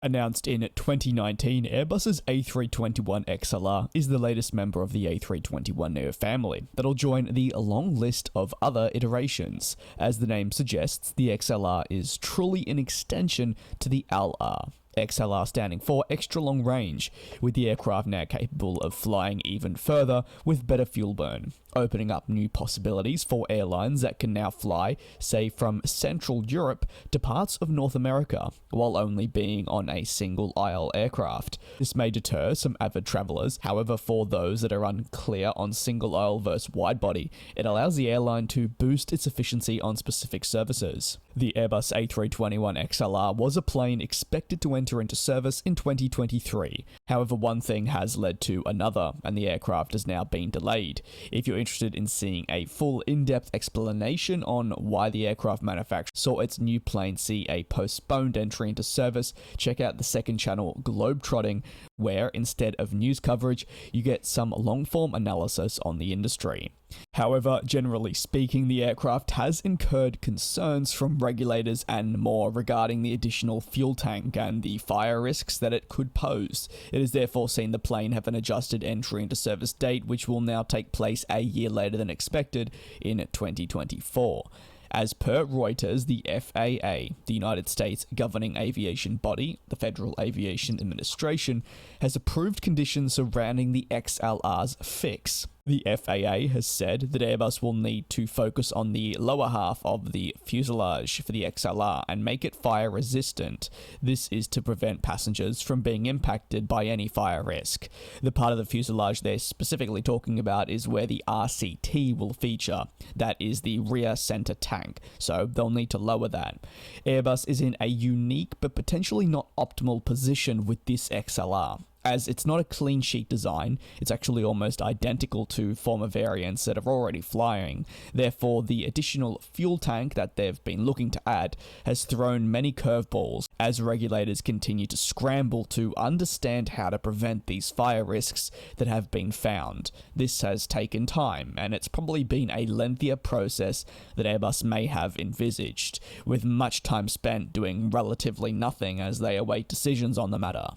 Announced in 2019, Airbus's A321XLR is the latest member of the A321neo family that'll join the long list of other iterations. As the name suggests, the XLR is truly an extension to the LR. XLR standing for extra long range, with the aircraft now capable of flying even further with better fuel burn, opening up new possibilities for airlines that can now fly, say, from Central Europe to parts of North America, while only being on a single aisle aircraft. This may deter some avid travellers, however, for those that are unclear on single aisle versus wide body, it allows the airline to boost its efficiency on specific services. The Airbus A321XLR was a plane expected to enter into service in 2023. However, one thing has led to another, and the aircraft has now been delayed. If you're interested in seeing a full in-depth explanation on why the aircraft manufacturer saw its new plane see a postponed entry into service, check out the second channel, Globetrotting, where instead of news coverage, you get some long-form analysis on the industry. However, generally speaking, the aircraft has incurred concerns from regulators and more regarding the additional fuel tank and the fire risks that it could pose. It has therefore seen the plane have an adjusted entry into service date, which will now take place a year later than expected in 2024. As per Reuters, the FAA, the United States governing aviation body, the Federal Aviation Administration, has approved conditions surrounding the XLR's fix. The FAA has said that Airbus will need to focus on the lower half of the fuselage for the XLR and make it fire resistant. This is to prevent passengers from being impacted by any fire risk. The part of the fuselage they're specifically talking about is where the RCT will feature. That is the rear center tank, so they'll need to lower that. Airbus is in a unique but potentially not optimal position with this XLR. As it's not a clean sheet design, it's actually almost identical to former variants that are already flying. Therefore, the additional fuel tank that they've been looking to add has thrown many curveballs as regulators continue to scramble to understand how to prevent these fire risks that have been found. This has taken time, and it's probably been a lengthier process that Airbus may have envisaged, with much time spent doing relatively nothing as they await decisions on the matter.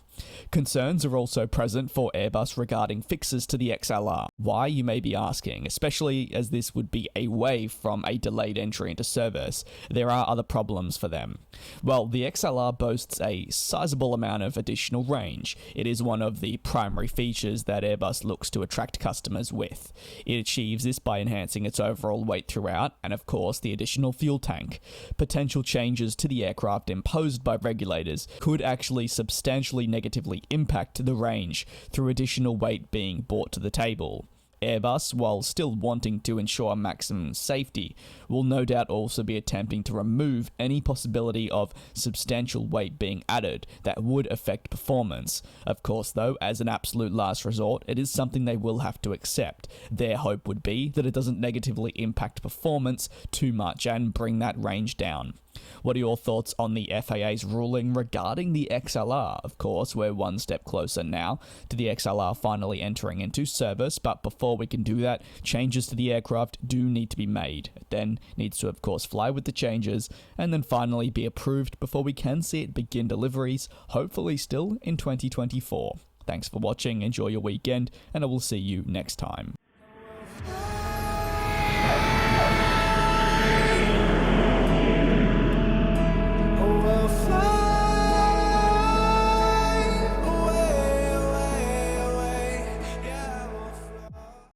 Concerns are also present for Airbus regarding fixes to the XLR. Why, you may be asking, especially as this would be away from a delayed entry into service. There are other problems for them. Well, the XLR boasts a sizable amount of additional range. It is one of the primary features that Airbus looks to attract customers with. It achieves this by enhancing its overall weight throughout, and of course the additional fuel tank. Potential changes to the aircraft imposed by regulators could actually substantially negatively impact the range through additional weight being brought to the table. Airbus, while still wanting to ensure maximum safety, will no doubt also be attempting to remove any possibility of substantial weight being added that would affect performance. Of course, though, as an absolute last resort, it is something they will have to accept. Their hope would be that it doesn't negatively impact performance too much and bring that range down. What are your thoughts on the FAA's ruling regarding the XLR? Of course, we're one step closer now to the XLR finally entering into service, but before we can do that, changes to the aircraft do need to be made. It then needs to, of course, fly with the changes, and then finally be approved before we can see it begin deliveries, hopefully still in 2024. Thanks for watching, enjoy your weekend, and I will see you next time.